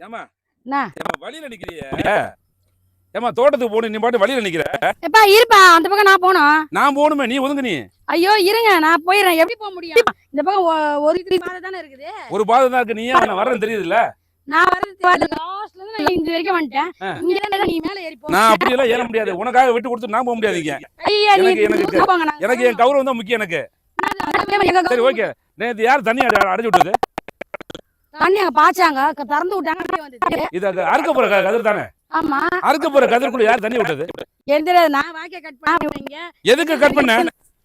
ஏமா என்ன வழியில நிக்கிறியே? ஏமா தோட்டத்துக்கு போணும், நீ பாட்டு வழியில நிக்கிற. எப்பா இருப்பா, அந்த பக்கம் நான் போகணும். நான் போகணுமே, நீ ஒதுங்க. நீ ஐயோ இருங்க, நான் போயிடுறேன். எப்படி போக முடியும்? இந்த பக்கம் ஒரு பாதை தானே இருக்குது. ஒரு பாதை தான் இருக்கு. நீ நான் வரேன்னு தெரியுதுல்ல. நான் வரது லாஸ்ட்ல இருந்து நான் இந்த வரைக்கும் வந்துட்டேன். இங்க இருந்து நீ மேல ஏறி போ. நான் அப்படி எல்லாம் ஏற முடியாது. உனக்காக விட்டு கொடுத்து நான் போக முடியாதீங்க. ஐயா நீ எனக்கு என் கௌரவம் தான் முக்கியம் எனக்கு. சரி ஓகே. நேத்து யார் தண்ணி அடைச்சு விட்டது? தண்ணி அங்க பாச்சாங்க, திறந்து விட்டாங்க வந்தது. இது அறுக்க போற கதிர் தானே? ஆமா. அறுக்க போற கதிர்க்குள்ள யார் தண்ணி விட்டது? எந்திர நான் வாக்கிய கட் பண்ணீங்க. எதுக்கு கட் பண்ண?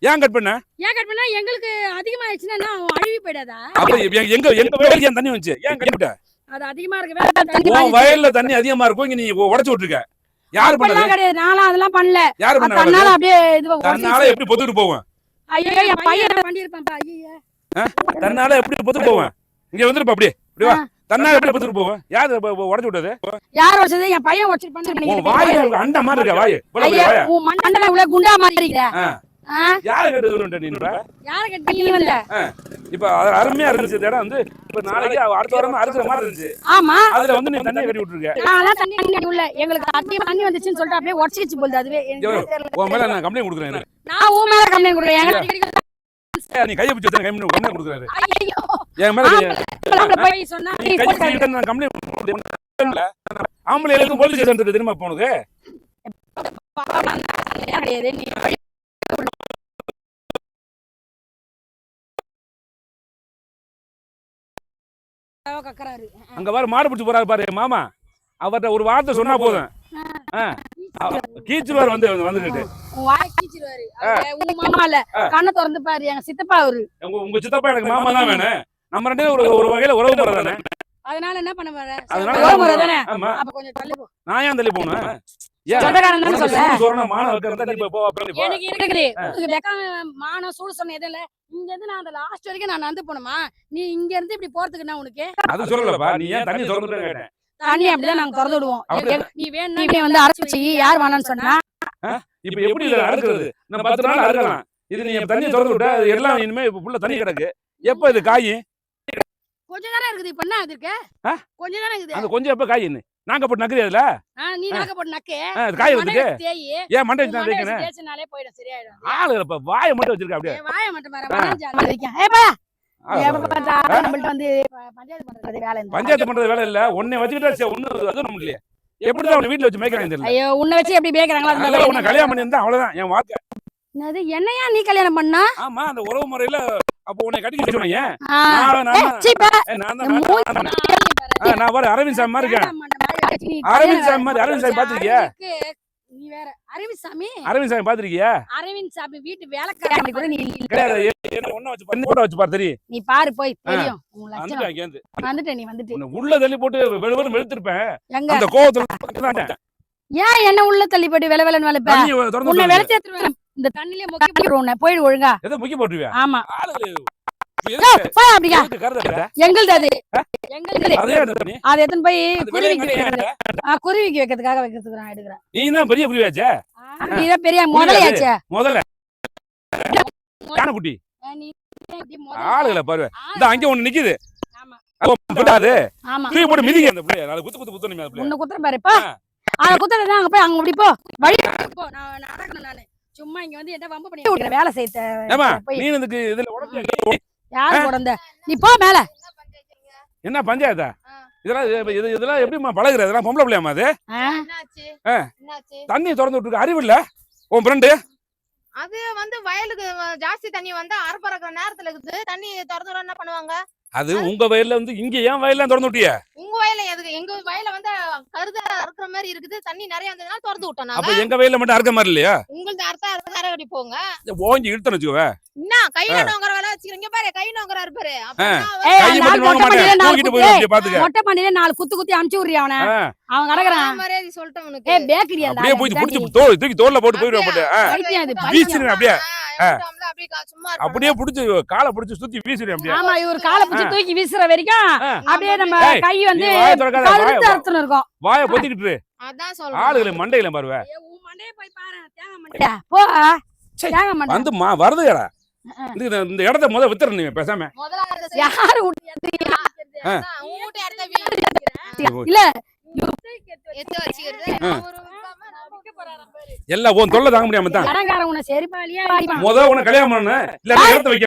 ஏன் கட் பண்ண? ஏன் கட் பண்ணா எங்களுக்கு அதிகமாயிடுச்சுன்னா அழுவி போய்டாதா? அப்ப எங்க வயல்ல தண்ணி வந்துச்சு. ஏன் கட் பண்ண? அது அதிகமா இருக்கு. உன் வயல்ல தண்ணி அதிகமா இருக்கும், இங்க நீ உடைச்சு விட்டுருக்க. யாரு பண்ணது? கிடையாது, நானும் அதெல்லாம் பண்ணல. யாரு பண்ணது? தன்னால அப்படியே இது தன்னால எப்படி பொத்துட்டு போவேன்? ஐயோ என் பையன் பண்ணி இருப்பான்ப்பா. ஐயோ தன்னால எப்படி பொத்துட்டு போவேன்? இங்க வந்துருப்பா அப்படியே. இப்படி வா. தன்னால எப்படி பொத்துட்டு போவேன்? யாரு உடைச்சு விட்டது? யார் உடைச்சது? என் பையன் உடைச்சு பண்ணி. உன் வாய் அண்ட மாதிரி இருக்க வாய். ஐயா உன் மண்டல உள்ள குண்டா மாதிரி இருக்க. யாரு கேட்டு சொல்லுங்க நீ? யார கேட்டு நீ வந்த? இப்ப அருமையா இருந்துச்சு இடம் வந்து. இப்ப நாளைக்கு அடுத்த வாரம் அறுக்கிற மாதிரி இருந்துச்சு. ஆமா. அதுல வந்து நீ தண்ணி கட்டி விட்டுருக்க. நான் தண்ணி கட்டி உள்ள எங்களுக்கு அதிகமா தண்ணி வந்துச்சுன்னு சொல்லிட்டு அப்படியே உடைச்சிச்சு போகுது. அதுவே உன் மேல நான் கம்ப்ளைண்ட் கொடுக்குறேன். நான் உன் மேல கம்ப்ளைண்ட் கொடுக்குறேன். நீ கையை பிடிச்சு வச்சா கம்ப்ளைண்ட் கொடுக்குறாரு. ஐயோ என் மேல போய் சொன்னா நீ கை பிடிச்சிட்டு நான் கம்ப்ளைண்ட் ஆம்பளை எல்லாம் போலீஸ் ஸ்டேஷன் இருக்கு தெரியுமா போனது? அங்க பாரு மாடு பிடிச்சு போறாரு பாரு மாமா. அவர்கிட்ட ஒரு வார்த்தை சொன்னா போதும், கீச்சிருவாரு வந்துட்டு. உங்க மாமா இல்ல, கண்ணை திறந்து பாரு. எங்க சித்தப்பா அவரு. உங்க சித்தப்பா எனக்கு மாமா தான் வேணும். நம்ம ரெண்டு ஒரு வகையில உறவு முறை தானே. அதனால என்ன பண்ண வர? அதனால முறை தானே. அப்ப கொஞ்சம் தள்ளி போ. நான் ஏன் தள்ளி போணும்? சொந்தக்காரன் தானே சொல்ற. சொன்னா மானம் வைக்கிறதா நீ போ அப்படி போ. எனக்கு இருக்குது. உங்களுக்கு வெக்கம் மானம் சூடு சொன்ன எது இல்ல. இங்க இருந்து நான் அந்த லாஸ்ட் வரைக்கும் நான் நடந்து போணுமா? நீ இங்க இருந்து இப்படி போறதுக்கு என்ன உனக்கு? அது சொல்லலப்பா. நீ ஏன் தண்ணி திறந்துட்டே கேட்டேன். தண்ணி அப்படிதான் நாங்க திறந்து விடுவோம். நீ வேணும்னா நீ வந்து அரைச்சு வச்சு யார் வேணாம்னு சொன்னா? இப்ப எப்படி இத அறுக்கிறது? நம்ம 10 நாள் அறுக்கலாம். இது நீ தண்ணி திறந்து விட்டா எல்லாம் இனிமே ஃபுல்லா தண்ணி கிடக்கு. எப்ப இது காய்? கொஞ்சம் தானே இருக்குது. இப்ப என்ன இருக்கு? கொஞ்சம் தானே இருக்குது. அந்த கொஞ்சம் எப்ப காய்? நாங்க போட்டு நக்குறீல? நீ நாங்க போட்டு நக்கு. காய் இருக்கு. ஏன் மண்டை வச்சு நான் தேய்க்கறேன்? தேய்ச்சனாலே போய்டும், சரியாயிடும். ஆளு இப்ப வாயை மட்டும் வச்சிருக்க அப்படியே. வாயை மட்டும் பாரு. மனஞ்சால இருக்கேன். ஏப்பா எப்ப பார்த்தா நம்மள்ட்ட வந்து பஞ்சாயத்து பண்றது வேலை இல்ல. பஞ்சாயத்து பண்றது வேலை இல்ல. உன்னை வச்சிட்டா ஒண்ணு அது நம்ம இல்லையே. எப்படி தான் உன்னை வீட்ல வச்சு மேய்க்கறாங்க தெரியல. ஐயோ உன்னை வச்சு எப்படி மேய்க்கறாங்களா? அதனால உன்னை கல்யாணம் பண்ணி இருந்தா அவ்வளவுதான் என் வாக்கு. என்னது என்னையா நீ கல்யாணம் பண்ணா? ஆமா அந்த உறவு முறையில அப்ப உன்னை கட்டிக்க சொன்னீங்க. நான் பாரு அரவிந்த் சாமி மாதிரி இருக்கேன். அரவிந்த் சாமி மாதிரி. அரவிந்த் சாமி பாத்திருக்கியா? நீ வேற அரவிந்த் சாமி. அரவிந்த் சாமி பாத்திருக்கியா? அரவிந்த் சாமி வீட்டு வேலைக்காரங்க கூட நீ கிடையாது. என்ன ஒண்ணு வச்சு போட்டோ வச்சு பாரு தெரியும். நீ பாரு போய் தெரியும். உன் லட்சணம் வந்துட்ட நீ வந்துட்ட. உள்ள தள்ளி போட்டு வெளுவெளு வெளுத்திருப்பேன். அந்த கோவத்துல ஏன் என்ன உள்ள தள்ளி போட்டு வெளவெளன்னு வெளுப்ப? உன்னை வெளுத்து எடுத்துறேன். இந்த தண்ணிலே முக்கி போடுறேன். உன்னை போயிடு ஒழுங்கா. எதை முக்கி போட்டுவியா? ஆமா. அப்படியா? எங்களுது அது. எங்களுது. அது எத்தனை போய் குருவிக்கு வைக்கிறதுக்காக வைக்கிறதுக்கு நான் எடுக்கிறேன். நீ தான் பெரிய குருவியாச்சே. நீ தான் பெரிய முதலையாச்சே. முதல்ல யானைக்குட்டி ஆளுகளை பாரு. இந்த அங்க ஒண்ணு நிக்குது. போட்டு மிதிக்க அந்த பிள்ளைய. நாளை குத்து குத்து குத்துனீங்க அந்த பிள்ளைய. உன்னை குத்துற பாருப்பா. அத குத்துறத அங்க போய் அங்க அப்படி போ. வழி போ. நான் நடக்கணும் நானு. சும்மா இங்க வந்து என்ன வம்பு பண்ணி வேலை செய்த. ஏமா நீ இதுக்கு இதுல உடம்பு யாரு உடந்த? நீ போ மேல. என்ன பஞ்சாயத்தா? இதெல்லாம் எப்படிமா பழகுற? இதெல்லாம் பொம்பளை பிள்ளையாமா அது? தண்ணி திறந்து விட்டுருக்கு. அறிவு இல்ல உன் ஃப்ரெண்டு? அது வந்து வயலுக்கு ஜாஸ்தி தண்ணி வந்தா அறுப்பறக்கிற நேரத்துல இருக்குது. தண்ணி திறந்து விட என்ன பண்ணுவாங்க? அது உங்க வயல்ல வந்து இங்க ஏன் வயல்ல திறந்து விட்டியா? உங்க வயல்ல எதுக்கு? எங்க வயல்ல வந்து கருத அறுக்கிற மாதிரி இருக்குது. தண்ணி நிறைய வந்ததுனால திறந்து விட்டோம் நாங்க. அப்ப எங்க வயல்ல மட்டும் அறுக்க மாதிரி இல்லையா? உங்களுக்கு அறுத்தா கரை வெடி போங்க. ஓங்கி இழுத்தன வச்சுக்கவே. என்ன கையில நோங்கற வேலை வச்சிருக்கீங்க பாரு. கை நோங்கற இருப்பாரு. கை மட்டும் நோங்க மாட்டேன். தூக்கிட்டு போய் அப்படியே பாத்துக்க. மொட்டை பண்ணிலே 4 குத்து குத்தி அனுப்பிச்சு விடுறியா அவனை? அவன் கடக்குறான். மரியாதை சொல்லிட்டேன் உனக்கு. ஏய் பேக்கரி அந்த. அப்படியே போய் புடிச்சு தூக்கி தோல்ல போட்டு போயிடுவா போட்டு. வீசிடுங்க அப்படியே. அப்படியே புடிச்சு காலை புடிச்சு சுத்தி வீசிடுங்க அப்படியே. ஆமா இவர் காலை புடிச்சு தூக்கி வீசுற வரைக்கும் அப்படியே நம்ம கை வந்து கழுத்து அறுத்துன்னு இருக்கும். வாயை பொத்திக்கிட்டு. அதான் சொல்றேன். ஆளுகளை மண்டையில பாருவே. உன் மண்டைய போய் பாரு. தேங்க மண்டை. போ. தேங்க மண்டை. வந்து வருதுடா. இந்த இடத்தை முத வித்துற நீ பேசாம. முதல்ல யாரு ஊட்டி உன் வீட்டு இடத்த வீ- இல்ல எத்த வச்சுக்கிறது அவரு விக்காம நான் விக்க போறாராம் பாரு. எல்லாம் உன் தொல்லை தாங்க முடியாம தான் கடன்காரன் உன்னை செருப்பாலியா முத உன கல்யாணம் பண்ண இல்ல இடத்த வைக்க